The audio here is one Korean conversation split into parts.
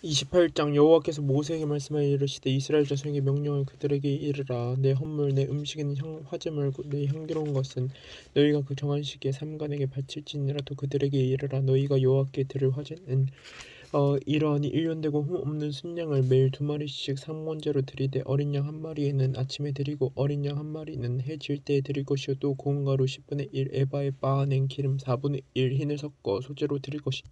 28장 여호와께서 모세에게 말씀하여 이르시되 이스라엘 자손에게 명령을 그들에게 이르라. 내 헌물 내 음식에는 화제물고 내 향기로운 것은 너희가 그 정한 시기에 삼간에게 바칠지니라. 또 그들에게 이르라. 너희가 여호와께 드릴 화제는 이러하니 1년 되고 흠 없는 순양을 매일 2마리씩 상번제로 드리되 어린 양 한 마리에는 아침에 드리고 어린 양 한 마리는 해 질 때에 드릴 것이요 또 고운 가루 10분의 1 에바에 빻아낸 기름 4분의 1 흰을 섞어 소재로 드릴 것이니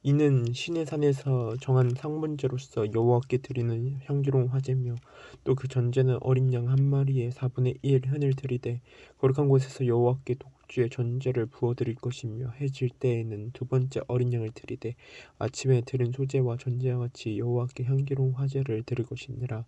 이는 시내 산에서 정한 상번제로서 여호와께 드리는 향기로운 화제며 또 그 전제는 어린 양 한 마리에 4분의 1 흰을 드리되 거룩한 곳에서 여호와께 독주의 전제를 부어 드릴 것이며 해 질 때에는 두 번째 어린 양을 드리되 아침에 드린 소제와 전제와 같이 여호와께 향기로운 화제를 드릴 것이니라.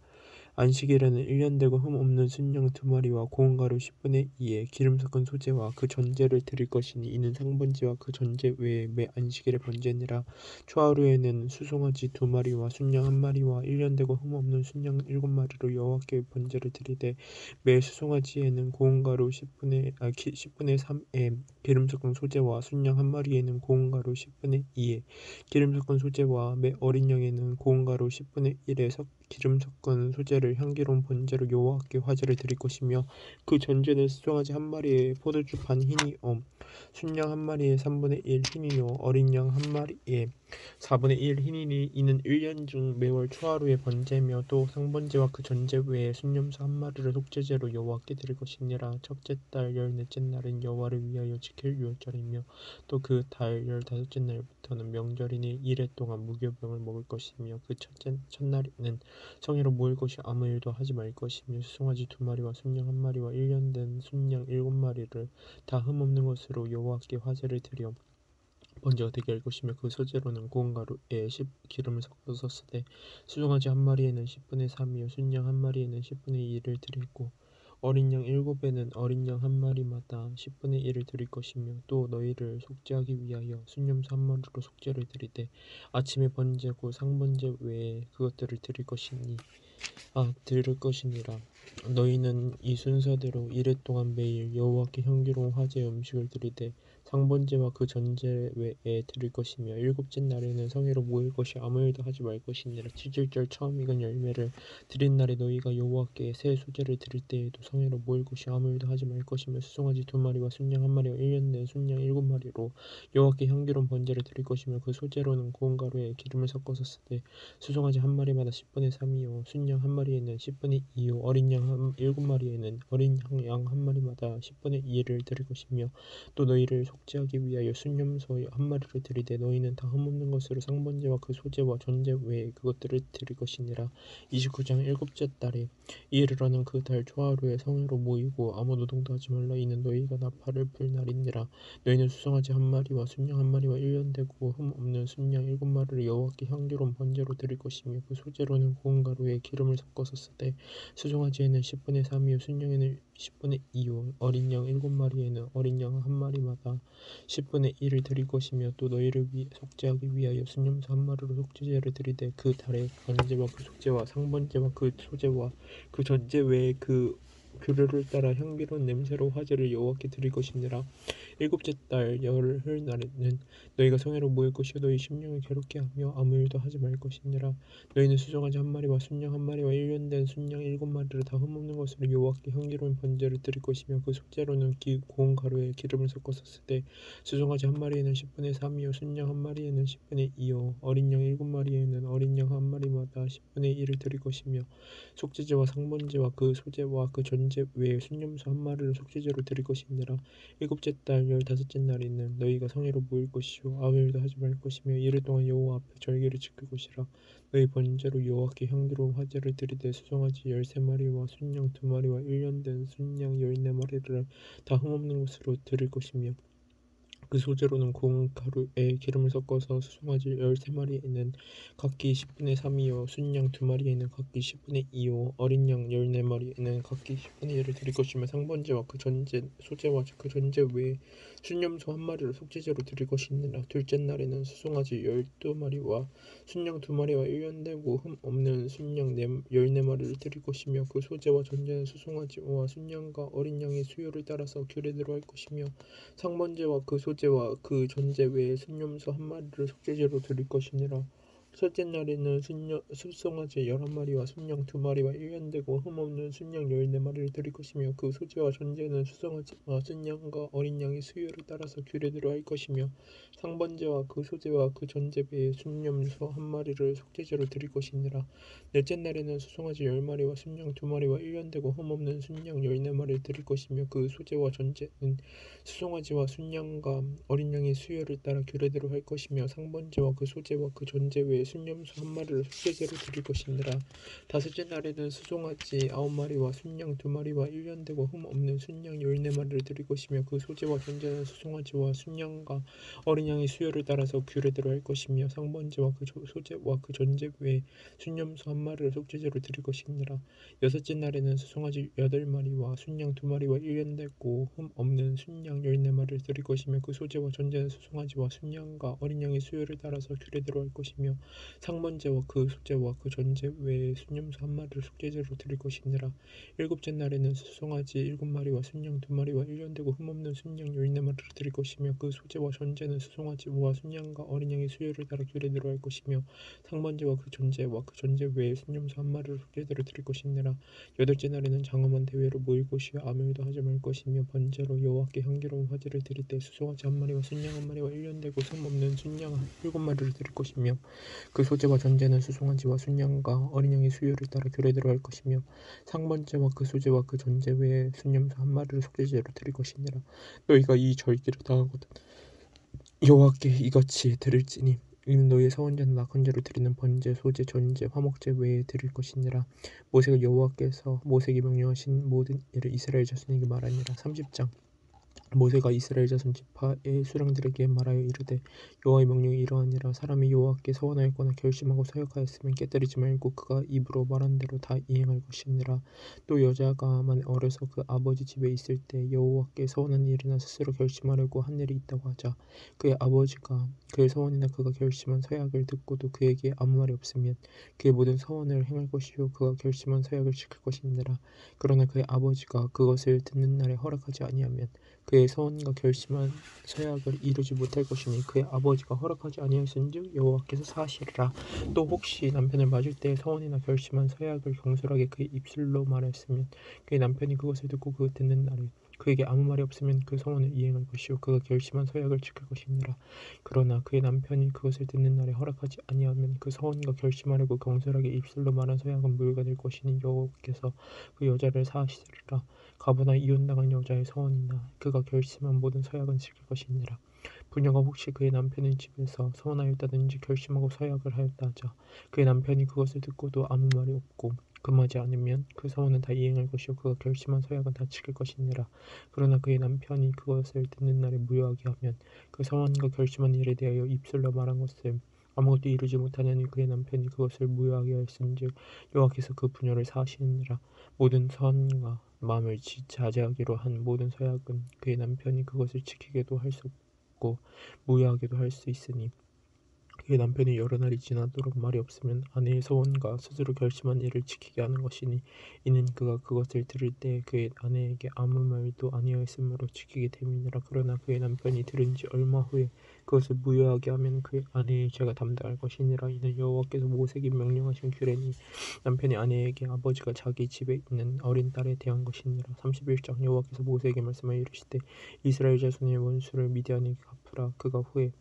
안식일에는 1년 되고 흠 없는 순양 2마리와 고운 가루 10분의 2에 기름 섞은 소제와 그 전제를 드릴 것이니 이는 상번제와 그 전제 외에 매 안식일의 번제니라. 초하루에는 수송아지 2마리와 순양 1마리와 1년 되고 흠 없는 순양 7마리로 여호와께 번제를 드리되 매 수송아지에는 고운 가루 10분의 3에 기름 섞은 소제와 순양 1마리에는 고운 가루 10분의 2에 기름 섞은 소제와 매 어린 양에는 고운 가루 10분의 1에 기름 섞은 소재를 향기로운 번제로 여호와께 화제를 드릴 것이며 그 전제는 수송아지 한 마리에 포도주 반 흰이요 순양 한 마리에 3분의 1 흰이요 어린 양 한 마리에 4분의 1 흰이니 이는 1년 중 매월 초하루의 번제며 또 상번제와 그 전제 외에 순염소 한 마리를 속죄제로 여호와께 드릴 것이니라. 첫째 달 14째 날은 여호와를 위하여 지킬 유월절이며 또 그 달 15째 날부터는 명절이니 이래 동안 무교병을 먹을 것이며 그 첫날에는 성회로 모일 것이 아무 일도 하지 말 것이며 수송아지 2마리와 순양 1마리와 1년 된 순양 7마리를 다 흠없는 것으로 여호와께 화제를 드려 번제가 되게 할 것이며 그 소재로는 고운 가루에 기름을 섞어서 쓰되 수송아지 한 마리에는 10분의 3이요 순양 한 마리에는 10분의 1을 드리고 어린 양 7에는 어린 양 한 마리마다 10분의 1을 드릴 것이며 또 너희를 속죄하기 위하여 순염소 한 마리로 속죄를 드리되 아침에 번제고 상번제 외에 그것들을 드릴 것이니라. 너희는 이 순서대로 이레 동안 매일 여호와께 향기로운 화제 음식을 드리되 상번제와 그 전제 외에 드릴 것이며 일곱째 날에는 성회로 모일 것이 아무 일도 하지 말 것이니라. 7절 처음 익은 열매를 드린 날에 너희가 여호와께 새 소제를 드릴 때에도 성회로 모일 것이 아무 일도 하지 말 것이며 수송아지 2마리와 순양 1마리와 1년 된 순양 7마리로 여호와께 향기로운 번제를 드릴 것이며 그 소제로는 고운 가루에 기름을 섞어서 쓰되 수송아지 한 마리마다 10분의 3이요 순양 한 마리에는 10분의 2요 어린 양 7마리에는 어린 양 한 마리마다 10분의 2를 드릴 것이며 또 너희를 속죄하기 위하여 순염소 한 마리를 드리되 너희는 다 흠없는 것으로 상번제와 그 소제와 전제 외에 그것들을 드릴 것이니라. 29장 일곱째 달에 이르러는 그 달 초하루에 성회로 모이고 아무 노동도 하지 말라. 이는 너희가 나팔을 불 날이니라. 너희는 수송아지 한 마리와 순양 한 마리와 1년 되고 흠 없는 순양 7마리를 여호와께 향기로운 번제로 드릴 것이며 그 소제로는 고운 가루에 기름을 섞어서 쓰되 수송아지에는 10분의 3이요 순양에는 10분의 2요 어린 양 7마리에는 어린 양 한 마리마다 10분의 1을 드릴 것이며 또 너희를 속죄하기 위하여 순염소 한 마리로 속죄제를 드리되 그 달에 번제와 그 속죄와 상번제와 그 소제와 그 전제 외에 그 규례를 따라 향기로운 냄새로 화제를 여호와께 드릴 것이니라. 일곱째 달 열흘 날에는 너희가 성회로 모일 것이요 너희 심령을 괴롭게 하며 아무 일도 하지 말 것이니라. 너희는 수송아지 한 마리와 순양 한 마리와 1년 된 순양 7마리를 다 흠없는 것으로 여호와께 향기로운 번제를 드릴 것이며 그 속죄로는 고운 가루에 기름을 섞어서 쓰되 수송아지 한 마리에는 10분의 3이요 순양 한 마리에는 10분의 2요 어린 양 7마리에는 어린 양 한 마리마다 10분의 1을 드릴 것이며 속죄제와 상번제와 그 소제와 그 전제 외에 순염소 한 마리를 속죄제로 드릴 것이니라. 일곱째 달 15째 날에는 너희가 성회로 모일 것이요 아무 일도 하지 말 것이며 이를 동안 여호와 앞에 절기를 지킬 것이라. 너희 번제로 여호와께 향기로운 화제를 드리되 수송아지 13마리와 순양 2마리와 1년 된 순양 14마리를 다 흠없는 것으로 드릴 것이며 그 소재로는 고운 가루에 기름을 섞어서 수송아지 13마리에는 각기 10분의 3이요 순양 2마리에는 각기 10분의 2요 어린 양 14마리에는 각기 10분의 1을 드릴 것이며 상번제와 그 전제 소제와 그 전제 외에 순염소 한 마리를 속죄제로 드릴 것이니라. 둘째 날에는 수송아지 12마리와 순양 2마리와 1년 되고 흠 없는 순양 14마리를 드릴 것이며 그 소제와 전제는 수송아지와 순양과 어린 양의 수요를 따라서 규례대로 할 것이며 상번제와 그 소제와 그 전제 외에 순염소 한 마리를 속죄제로 드릴 것이니라. 첫째 날에는 숫송아지 11마리와 순양 2마리와 일년되고 흠없는 순양 14마리를 드릴 것이며 그 소재와 전제는 숫송아지와 순양과 어린 양의 수요를 따라서 규례대로 할 것이며 상번제와 그 소재와 그 전제 외에 순염소 1마리를 속죄제로 드릴 것이니라. 넷째 날에는 숫송아지 10마리와 순양 2마리와 일년되고 흠없는 순양 14마리를 드릴 것이며 그 소재와 전제는 숫송아지와 순양과 어린 양의 수요를 따라 규례대로 할 것이며 상번제와 그 소재와 그 전제 외에 순염소 1마리를 속죄제로 드릴 것이니라. 다섯째 날에는 숫송아지 9마리와 순양 2마리와 일년되고 흠 없는 순양 14마리를 드릴 것이며 그 소재와 전제는 숫송아지와 순양과 어린 양의 수요를 따라서 규례대로 할 것이며 상번제와 그 소재와 그 전제 외에 순염소 1마리를 속죄제로 드릴 것이니라. 여섯째 날에는 숫송아지 8마리와 순양 2마리와 일년되고 흠 없는 순양 14마리를 드릴 것이며 그 소재와 전제는 숫송아지와 순양과 어린 양의 수요를 따라서 규례대로 할 것이며 상번제와 그 소재와 그 전제 외에 순염소 1마리를 속죄제로 드릴 것이니라. 일곱째 날에는 숫송아지 7마리와 순양 2마리와 일년되고 흠없는 순양 14마리를 드릴 것이며 그 소재와 전제는 숫송아지와 순양과 어린 양의 수요를 따라 규례대로 할 것이며 상번제와 그 전제와 그 전제 외에 순염소 1마리를 속죄제로 드릴 것이니라. 여덟째 날에는 장엄한 대회로 모일 것이요 아무 일도 하지 말 것이며 번제로 여호와께 향기로운 화제를 드릴 때 숫송아지 1마리와 순양 1마리와 일년되고 흠없는 순양 7마리를 드릴 것이며 그 소재와 전제는 숫송아지와 순양과 어린 양의 수요를 따라 규례대로 할 것이며 상번제와 그 소재와 그 전제 외에 순염소 1마리를 속죄제로 드릴 것이니라. 너희가 이 절기를 당하거든 여호와께 이같이 드릴지니 이는 너희의 서원제나 낙헌제로 드리는 번제, 소제, 전제, 화목제 외에 드릴 것이니라. 모세가 여호와께서 모세에게 명령하신 모든 일을 이스라엘 자손에게 말하니라. 30장 모세가 이스라엘 자손 지파의 수령들에게 말하여 이르되 여호와의 명령이 이러하니라. 사람이 여호와께 서원하였거나 결심하고 서약하였으면 깨뜨리지 말고 그가 입으로 말한 대로 다 이행할 것이니라. 또 여자가 만일 어려서 그 아버지 집에 있을 때 여호와께 서원한 일이나 스스로 결심하려고 한 일이 있다고 하자 그의 아버지가 그의 서원이나 그가 결심한 서약을 듣고도 그에게 아무 말이 없으면 그의 모든 서원을 행할 것이요 그가 결심한 서약을 지킬 것이니라. 그러나 그의 아버지가 그것을 듣는 날에 허락하지 아니하면 그의 서원과 결심한 서약을 이루지 못할 것이니 그의 아버지가 허락하지 아니하였은즉 여호와께서 사하시리라. 또 혹시 남편을 맞을 때 서원이나 결심한 서약을 경솔하게 그의 입술로 말하였으면 그의 남편이 그것을 듣고 그 듣는 날에 그에게 아무 말이 없으면 그 서원을 이행할 것이요 그가 결심한 서약을 지킬 것이니라. 그러나 그의 남편이 그것을 듣는 날에 허락하지 아니하면 그 서원과 결심하려고 경솔하게 입술로 말한 서약은 무효가 될 것이니 여호와께서 그 여자를 사하시리라. 가보나 이혼당한 여자의 서원이나 그가 결심한 모든 서약은 지킬 것이니라. 부녀가 혹시 그의 남편의 집에서 서원하였다든지 결심하고 서약을 하였다 하자 그의 남편이 그것을 듣고도 아무 말이 없고 금하지 않으면 그 서원은 다 이행할 것이요 그가 결심한 서약은 다 지킬 것이니라. 그러나 그의 남편이 그것을 듣는 날에 무효하게 하면 그 서원과 결심한 일에 대하여 입술로 말한 것을 아무것도 이루지 못하느니 그의 남편이 그것을 무효하게 하였은즉 여호와께서 그 부녀를 사하시느니라. 모든 선과 마음을 자제하기로 한 모든 서약은 그의 남편이 그것을 지키게도 할 수 없고 무효하게도 할 수 있으니 그의 남편이 여러 날이 지나도록 말이 없으면 아내의 서원과 스스로 결심한 일을 지키게 하는 것이니 이는 그가 그것을 들을 때 그의 아내에게 아무 말도 아니하였으므로 지키게 됨이니라. 그러나 그의 남편이 들은 지 얼마 후에 그것을 무효하게 하면 그의 아내의 죄가 담당할 것이니라. 이는 여호와께서 모세에게 명령하신 규례니 남편이 아내에게 아버지가 자기 집에 있는 어린 딸에 대한 것이니라. 31장 여호와께서 모세에게 말씀하여 이르시되 이스라엘 자손의 원수를 미디안에게 갚으라. 그 후에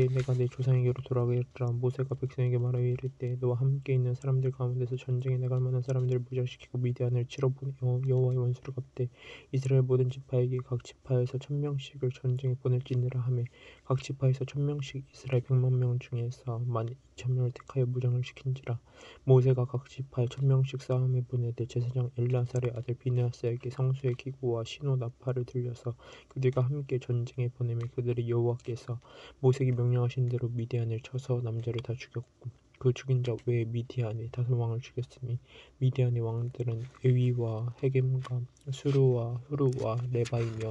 내가 내 조상에게로 돌아가리라. 모세가 백성에게 말하여 이르되 너와 함께 있는 사람들 가운데서 전쟁에 나갈 만한 사람들을 무장시키고 미디안을 치러 보내어 여호와의 원수를 갚되 이스라엘 모든 지파에게 각 지파에서 1000명씩을 전쟁에 보낼지니라 하매 각 지파에서 1000명씩 이스라엘 100만 명 중에서 12,000명을 택하여 무장을 시킨지라. 모세가 각 지파에 1000명씩 싸움에 보내되 제사장 엘라살의 아들 비느하스에게 성수의 기구와 신호 나팔을 들려서 그들과 함께 전쟁에 보내매 그들이 여호와께서 모세에게 명령하신 대로 미디안을 쳐서 남자를 다 죽였고 그 죽인 자 외에 미디안의 5왕을 죽였으니 미디안의 왕들은 에위와 헤겜과 수르와 후르와 레바이며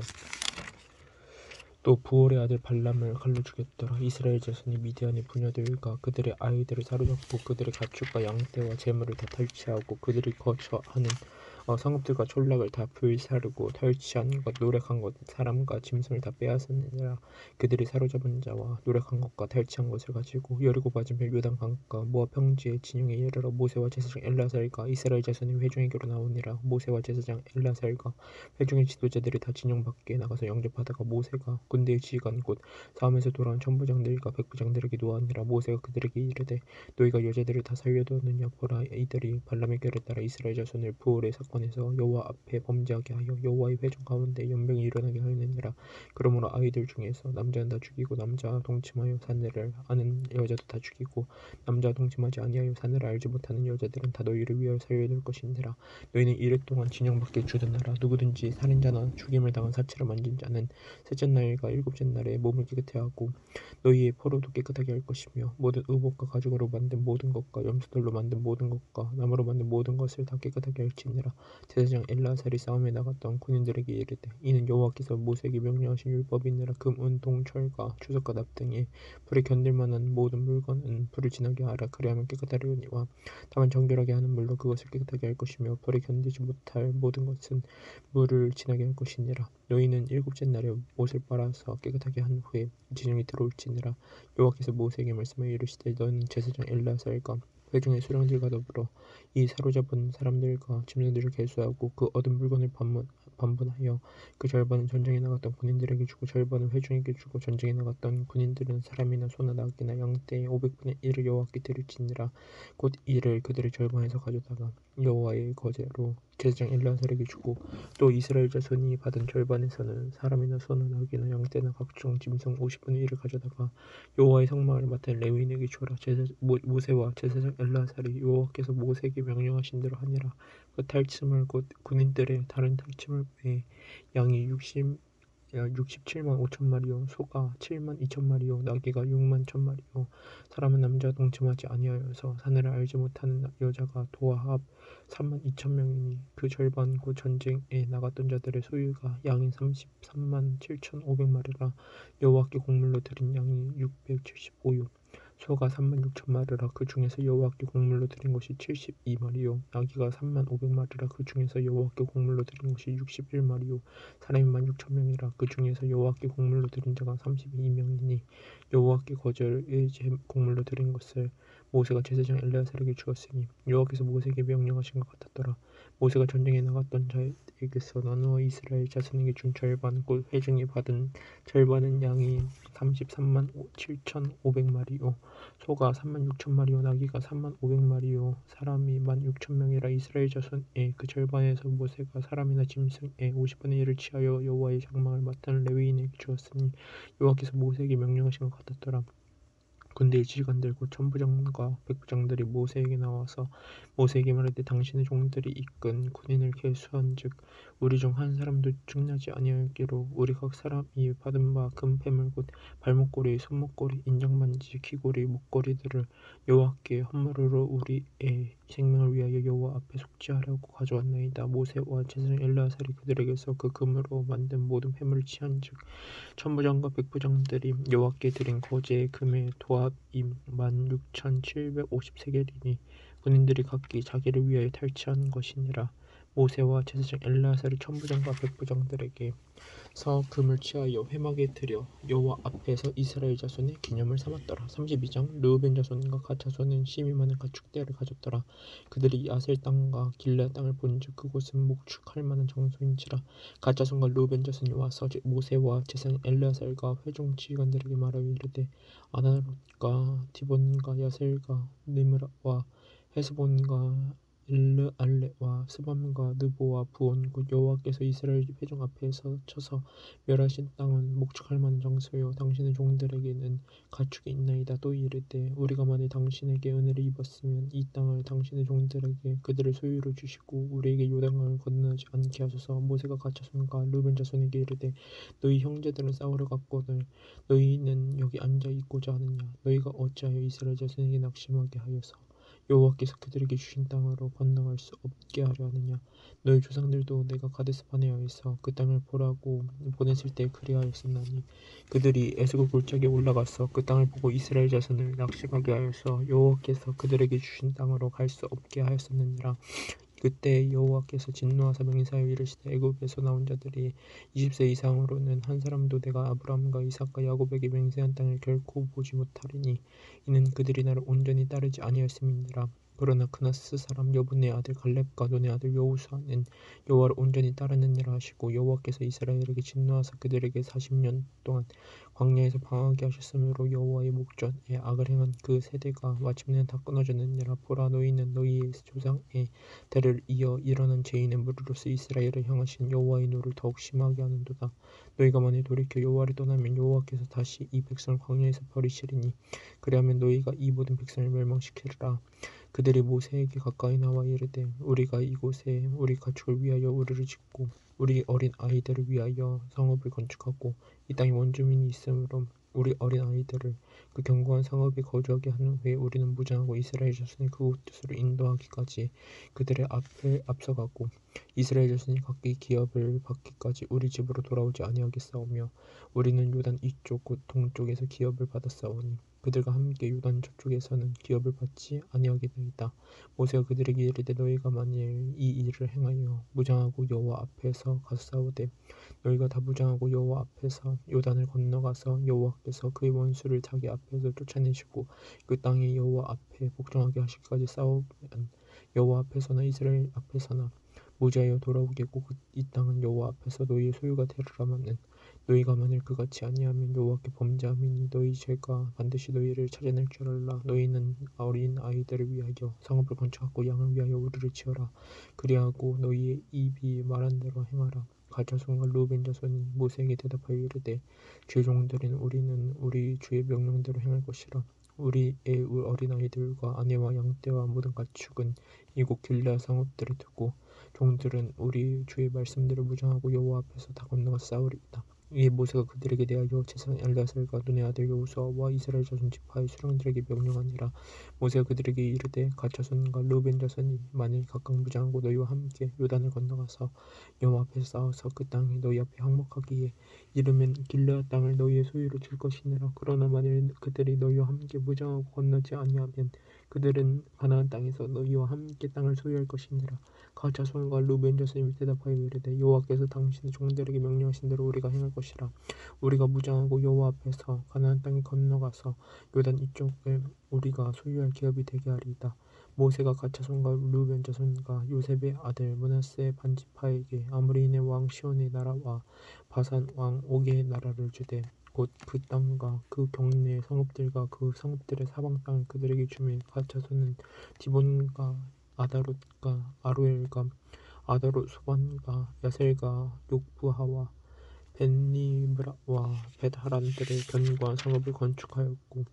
또 부올의 아들 발람을 칼로 죽였더라. 이스라엘 자손이 미디안의 부녀들과 그들의 아이들을 사로잡고 그들의 가축과 양떼와 재물을 다 탈취하고 그들이 거처하는 성읍들과 촌락을 다 불사르고 탈취한 것 노력한 것 사람과 짐승을 다 빼앗았느니라. 그들이 사로잡은 자와 노력한 것과 탈취한 것을 가지고 여리고 맞은편 요단 강가 모압 평지의 진영에 이르러 모세와 제사장 엘라살과 이스라엘 자손이 회중에게로 나오니라. 모세와 제사장 엘라살과 회중의 지도자들이 다 진영 밖에 나가서 영접하다가 모세가 군대의 지휘관 곧 싸움에서 돌아온 천부장들과 백부장들에게 노하니라. 모세가 그들에게 이르되 너희가 여자들을 다 살려두었느냐. 보라, 이들이 발람의 꾀를 따라 이스라엘 자손을 부올의 사건에서 여호와 앞에 범죄하게 하여 여호와의 회중 가운데 연병이 일어나게 하였느니라. 그러므로 아이들 중에서 남자는 다 죽이고 남자 동침하여 사내를 아는 여자도 다 죽이고 남자 동침하지 아니하여 사내를 알지 못하는 여자들은 다 너희를 위하여 살려둘 것이니라. 너희는 이랫 동안 진영 밖에 주둔하라. 누구든지 살인자나 죽임을 당한 사체를 만진 자는 셋째 날과 일곱째 날에 몸을 깨끗해 하고 너희의 포로도 깨끗하게 할 것이며 모든 의복과 가죽으로 만든 모든 것과 염소들로 만든 모든 것과 나무로 만든 모든 것을 다 깨끗하게 할지니라. 제사장 엘라살이 싸움에 나갔던 군인들에게 이르되 이는 여호와께서 모세에게 명령하신 율법이니라. 금, 은, 동, 철과 주석과 납 등의 불에 견딜 만한 모든 물건은 불을 지나게 하라. 그리하면 깨끗하리니와 다만 정결하게 하는 물로 그것을 깨끗하게 할 것이며 불에 견디지 못할 모든 것은 물을 지나게 할 것이니라. 너희는 일곱째 날에 옷을 빨아서 깨끗하게 한 후에 진영에 들어올지니라. 여호와께서 모세에게 말씀하여 이르시되 너는 제사장 엘라살과 회중의 수령들과 더불어 이 사로잡은 사람들과 짐승들을 계수하고 그 얻은 물건을 반분하여 그 절반은 전쟁에 나갔던 군인들에게 주고 절반은 회중에게 주고 전쟁에 나갔던 군인들은 사람이나 소나 나귀나 양떼의 500분의 1을 여호와께 드릴지니라. 곧 이를 그들의 절반에서 가져다가 여호와의 거제로 제사장 엘라살에게 주고 또 이스라엘 자손이 받은 절반에서는 사람이나 소나 나귀나 양떼나 각종 짐승 50분의 1을 가져다가 여호와의 성막을 맡은 레위인에게 주어라. 모세와 제사장 엘라살이 여호와께서 모세에게 명령하신 대로 하니라. 그 탈취물 곧 군인들의 다른 탈취물 외에 양이 67만 5천 마리요 소가 7만 2천 마리요 나귀가 6만 1천 마리요 사람은 남자 동침하지 아니하여서 사내를 알지 못하는 여자가 도와 합 3만 2천 명이니 그 절반 곧 전쟁에 나갔던 자들의 소유가 양이 33만 7천 5백마리라. 여호와께 곡물로 드린 양이 675요 소가 3만 6천 마리라. 그 중에서 여호와께 곡물로 드린 것이 72마리요 나귀가 3만 5백마리라. 그 중에서 여호와께 곡물로 드린 것이 61마리요 사람이 1만 6천 명이라. 그 중에서 여호와께 곡물로 드린 자가 32명이니 여호와께 거절의 곡물로 드린 것을 모세가 제사장 엘레아살에게 주었으니 여호와께서 모세에게 명령하신 것 같았더라. 모세가 전쟁에 나갔던 자에게서 나누어 이스라엘 자손에게 준 절반 곧 회중이 받은 절반은 양이 33만 7천 5백마리요 소가 3만 6천 마리요 나귀가 3만 5백마리요 사람이 1만 6천 명이라. 이스라엘 자손의 그 절반에서 모세가 사람이나 짐승의 50분의 1을 취하여 여호와의 장막을 맡은 레위인에게 주었으니 여호와께서 모세에게 명령하신 것 같았더라. 군대의 지휘관들 곧 천부장과 백부장들이 모세에게 나와서 모세에게 말하되 당신의 종들이 이끈 군인을 계수한즉 우리 중 한 사람도 죽나지 아니하기로 우리 각 사람이 받은 바 금패물 곧 발목걸이 손목걸이 인장반지 귀고리 목걸이들을 여호와께 헌물으로 우리의 생명을 위하여 여호와 앞에 속죄하려고 가져왔나이다. 모세와 제사장 엘르아살이 그들에게서 그 금으로 만든 모든 패물을 취한즉 천부장과 백부장들이 여호와께 드린 거제의 금의 도합이 16,750세겔이니 군인들이 각기 자기를 위하여 탈취한 것이니라. 모세와 제사장 엘르아살이 천부장과 백부장들에게 서 금을 취하여 회막에 들여 여호와 앞에서 이스라엘 자손의 기념을 삼았더라. 32장 르우벤 자손과 갓 자손은 심히 많은 가축대를 가졌더라. 그들이 야셀 땅과 길르앗 땅을 본즉 그곳은 목축할 만한 장소인지라. 갓 자손과 르우벤 자손이 와서 모세와 제사장 엘르아살과 회중 지휘관들에게 말하여 이르되 아나롯과 디본과 야셀과 느므라와 헤스본과 엘르알레와 스밤과 느보와 부온 곧 여호와께서 이스라엘 회중 앞에서 쳐서 멸하신 땅은 목축할 만한 장소요 당신의 종들에게는 가축이 있나이다. 또 이르되 우리가 만일 당신에게 은혜를 입었으면 이 땅을 당신의 종들에게 그들을 소유로 주시고 우리에게 요단강을 건너지 않게 하소서. 모세가 갓 자손과 르벤 자손에게 이르되 너희 형제들은 싸우러 갔거늘 너희는 여기 앉아 있고자 하느냐. 너희가 어찌하여 이스라엘 자손에게 낙심하게 하여서 여호와께서 그들에게 주신 땅으로 건너갈 수 없게 하려 하느냐. 너희 조상들도 내가 가데스 바네아에서 그 땅을 보라고 보냈을 때 그리하였었나니 그들이 에스골 골짜기에 올라가서 그 땅을 보고 이스라엘 자손을 낙심하게 하여서 여호와께서 그들에게 주신 땅으로 갈 수 없게 하였었느니라. 그때 여호와께서 진노하사 맹세하여 이르시되 애굽에서 나온 자들이 20세 이상으로는 한 사람도 내가 아브라함과 이삭과 야곱에게 맹세한 땅을 결코 보지 못하리니 이는 그들이 나를 온전히 따르지 아니하였음이니라. 그러나 크나스 사람 여분의 아들 갈렙과 눈의 아들 여호수아는 여호와를 온전히 따르느니라 하시고 여호와께서 이스라엘에게 진노하사 그들에게 40년 동안 광야에서 방황하게 하셨으므로 여호와의 목전에 악을 행한 그 세대가 마침내 다 끊어졌느니라. 보라, 너희는 너희의 조상의 대를 이어 일어난 죄인의 무리로서 이스라엘을 향하신 여호와의 노를 더욱 심하게 하는도다. 너희가 만일 돌이켜 여호와를 떠나면 여호와께서 다시 이 백성을 광야에서 버리시리니 그리하면 너희가 이 모든 백성을 멸망시키리라. 그들이 모세에게 가까이 나와 이르되 우리가 이곳에 우리 가축을 위하여 우리를 짓고 우리 어린 아이들을 위하여 성읍을 건축하고 이 땅에 원주민이 있으므로 우리 어린 아이들을 그 견고한 성읍에 거주하게 한 후에 우리는 무장하고 이스라엘 자손을 그곳으로 인도하기까지 그들의 앞을 앞서가고 이스라엘 자손이 각기 기업을 받기까지 우리 집으로 돌아오지 아니하겠사오며 우리는 요단 이쪽 곧 동쪽에서 기업을 받았사오니 그들과 함께 요단 저쪽에서는 기업을 받지 아니하겠나이다. 모세가 그들에게 이르되 너희가 만일 이 일을 행하여 무장하고 여호와 앞에서 가서 싸우되 너희가 다 무장하고 여호와 앞에서 요단을 건너가서 여호와께서 그의 원수를 자기 앞에서 쫓아내시고 그 땅에 여호와 앞에 복종하게 하시기까지 싸우면 여호와 앞에서나 이스라엘 앞에서나 무지하여 돌아오겠고 이 땅은 여호와 앞에서 너희의 소유가 되리라마는 너희가 만일 그같이 아니하면 여호와께 범죄함이니 너희 죄가 반드시 너희를 찾아낼 줄 알라. 너희는 어린 아이들을 위하여 성읍을 건축하고 양을 위하여 우리를 지어라. 그리하고 너희의 입이 말한 대로 행하라. 갓 자손과 루벤 자손이 모세에게 대답하여 이르되 주의 종들은 우리는 우리 주의 명령대로 행할 것이라. 우리의 어린 아이들과 아내와 양떼와 모든 가축은 이곳 길르앗 성읍들에 두고 종들은 우리 주의 말씀대로 무장하고 여호와 앞에서 다 건너가 싸우리이다. 이에 모세가 그들에게 대하여 제사장 엘르아살과 눈의 아들 여호수아와 이스라엘 자손 지파의 수령들에게 명령하니라. 모세가 그들에게 이르되 갓 자손과 르벤 자손이 만일 각각 무장하고 너희와 함께 요단을 건너가서 여호와 앞에서 싸워서 그 땅이 너희 앞에 항목하기에 이르면 길르앗 땅을 너희의 소유로 줄 것이니라. 그러나 만일 그들이 너희와 함께 무장하고 건너지 아니하면 그들은 가나안 땅에서 너희와 함께 땅을 소유할 것이니라. 갓 자손과 르벤 자손이 대답하여 이르되 여호와께서 당신의 종들에게 명령하신 대로 우리가 행할 것이라. 우리가 무장하고 여호와 앞에서 가나안 땅에 건너가서 요단 이쪽을 우리가 소유할 기업이 되게 하리이다. 모세가 갓 자손과 르벤 자손과 요셉의 아들 므낫세 반지파에게 아모리인의 왕 시온의 나라와 바산 왕 옥의 나라를 주되 곧 그 땅과 그 경내의 성읍들과 그 성읍들의 사방 땅을 그들에게 주매 갓 자손은 디본과 아다롯과 아로엘과 아다롯 소반과 야셀과 욕부하와 벳니므라와 벳하란들의 견고한 성읍을 건축하였고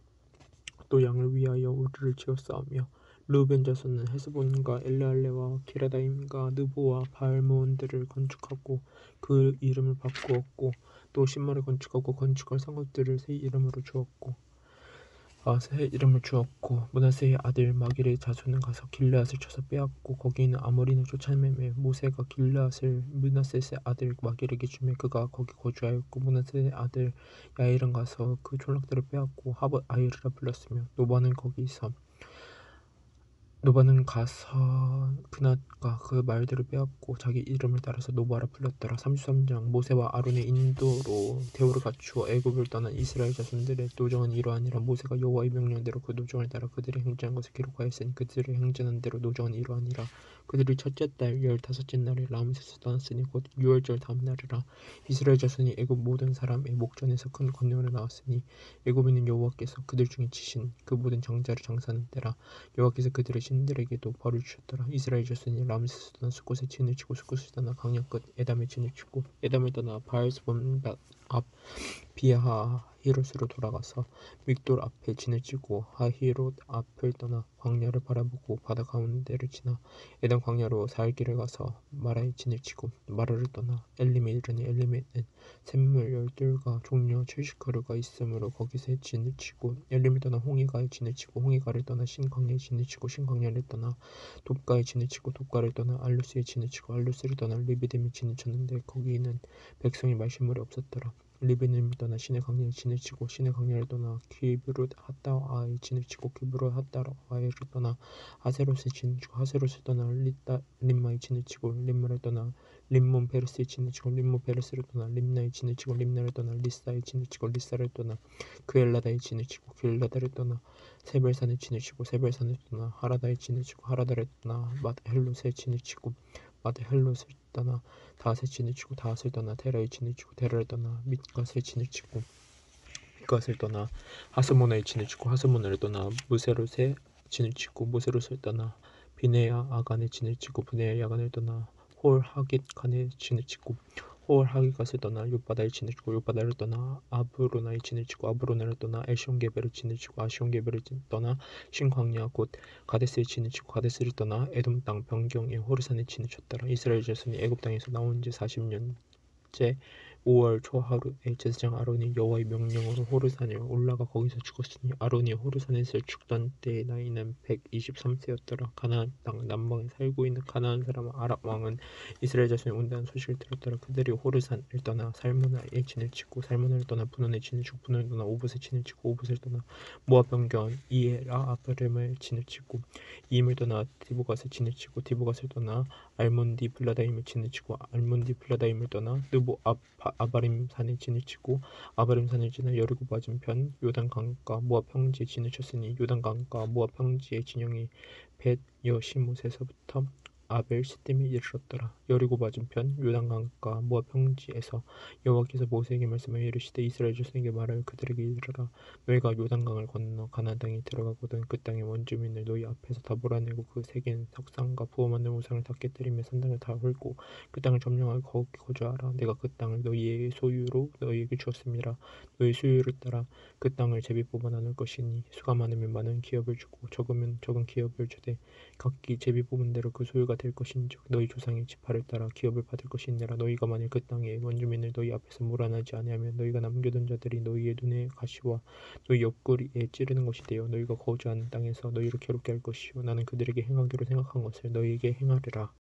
또 양을 위하여 우리를 지었사오며 르벤 자손은 헤스본과 엘르알레와 기라다임과 느보와 바알므온들을 건축하고 그 이름을 바꾸었고 또 신말을 건축하고 건축할 성읍들을 새 이름으로 주었고 새 이름을 주었고 므낫세의 아들 마길의 자손은 가서 길르앗을 쳐서 빼앗고 거기 있는 아모리를 쫓아내매 모세가 길르앗을 므낫세의 아들 마길에게 주매 그가 거기 거주하였고 므낫세의 아들 야일은 가서 그 촌락들을 빼앗고 하봇 아이르라 불렀으며 노바는 가서 그낫과 그 말들을 빼앗고 자기 이름을 따라서 노바라 불렀더라. 33장 모세와 아론의 인도로 대우를 갖추어 애굽을 떠난 이스라엘 자손들의 노정은 이러하니라. 모세가 여호와의 명령대로 그 노정을 따라 그들이 행진한 것을 기록하였으니 그들이 행진한 대로 노정은 이러하니라. 그들이 첫째 달 15째 날에 라므셋에서 떠났으니 곧 6월절 다음 날이라. 이스라엘 자손이 애굽 모든 사람의 목전에서 큰 권능으로 나왔으니 애굽에는 여호와께서 그들 중에 치신 그 모든 장자를 장사하는 때라. 여호와께서 그들의 신들에게도 벌을 주셨더라. 이스라엘 자손이 라므셋에서 떠나 숫곳에 진을 치고 숫곳을 떠나 강야 끝 에담에 진을 치고 에담을 떠나 바알스본 앞 비하히롯으로 돌아가서 믹돌 앞에 진을 치고 하히롯 앞을 떠나 광야를 바라보고 바다 가운데를 지나 에담 광야로 4일 길을 가서 마라에 진을 치고 마라를 떠나 엘림에 이르니 엘림에는 샘물 12가 종려 70그루가 있으므로 거기서 진을 치고 엘림을 떠나 홍해가에 진을 치고 홍해가를 떠나 신광야에 진을 치고 신광야를 떠나 돕가에 진을 치고 돕가를 떠나 알루스에 진을 치고 알루스를 떠나 르비딤에 진을 쳤는데 거기는 백성이 마실 물이 없었더라. 리브님을 떠나 신의 강야에 진을 치고 신의 강야를 떠나 기브롯 핫다와에 진을 치고 기브롯 핫다와를 떠나 하세롯에 진을 치고 하세롯을 떠나 림마에 진을 치고 림마를 떠나 림몬 베르스에 진을 치고 림몬 베르스를 떠나 림나에 진을 치고 림나를 떠나 리사에 진을 치고 리사를 떠나 그엘라다에 진을 치고 그엘라다를 떠나 세벨산에 진을 치고 세벨산을 떠나 하라다에 진을 치고 하라다를 떠나 맏헬롯에 진을 치고 맏헬롯을 떠나 다핫에 진을 치고 다핫을 떠나 테라에 진을 치고 테라를 떠나 밑갓에 진을 치고 밑갓을 떠나 하스모나에 진을 치고 하스모나를 떠나 무세롯에 진을 치고 무세롯을 떠나 비네야 아간에 진을 치고 비네야 야간을 떠나 홀 하깃 칸에 진을 치고 홀 하깃갓을 떠나 욤바다에 진을 치고 욤바다를 떠나 아브로나에 진을 치고 아브로나를 떠나 에시온게벨을 진을 치고 아시온게벨을 떠나 신광야 곧 가데스에 진을 치고 가데스를 떠나 에돔 땅 변경의 호르산에 진을 쳤더라. 이스라엘 자손이 애굽 땅에서 나온 지 40년째 5월 초하루에 제사장 아론이 여호와의 명령으로 호르산에 올라가 거기서 죽었으니 아론이 호르산에서 죽던 때의 나이는 123세였더라. 가나안 땅 남방에 살고 있는 가나안 사람 아랍 왕은 이스라엘 자손이 온다는 소식을 들었더라. 그들이 호르산을 떠나 살무나에 진을 치고 살무나를 떠나 분원에 진을 치고 분원을 떠나 오봇에 진을 치고 오봇을 떠나 모압 변경 이에라 아브렘을 진을 치고 이임을 떠나 디보갓에 진을 치고 디보갓을 떠나 알몬디 블라다임을 진을 치고 알몬디 블라다임을 떠나 느보 아바림 산에 진을 치고 아바림 산을 지나 여리고 맞은편 요단 강가 모압 평지에 진을 쳤으니 요단 강가 모압 평지의 진영이 벳 여시못에서부터 아벨 시딤에 이르렀더라. 여리고 맞은편 요단 강가 모압 평지에서 여호와께서 모세에게 말씀하여 이르시되 이스라엘 자손에게 말하여 그들에게 이르라. 너희가 요단강을 건너 가나안 땅에 들어가거든 그 땅의 원주민을 너희 앞에서 다 몰아내고 그 세계는 석상과 부어 만든 우상을 다 깨뜨리며 산당을 다 헐고 그 땅을 점령하여 거기 거주하라. 내가 그 땅을 너희의 소유로 너희에게 주었음이라. 너희 소유를 따라 그 땅을 제비 뽑아 나눌 것이니 수가 많으면 많은 기업을 주고 적으면 적은 기업을 주되 각기 제비 뽑은 대로 그 소유가 될 것인즉 너희 조상의 지파를 따라 기업을 받을 것이니라. 너희가 만일 그 땅의 원주민을 너희 앞에서 몰아내지 아니하면 너희가 남겨둔 자들이 너희의 눈에 가시와 너희 옆구리에 찌르는 것이 되어 너희가 거주하는 땅에서 너희를 괴롭게 할 것이요 나는 그들에게 행하기로 생각한 것을 너희에게 행하리라.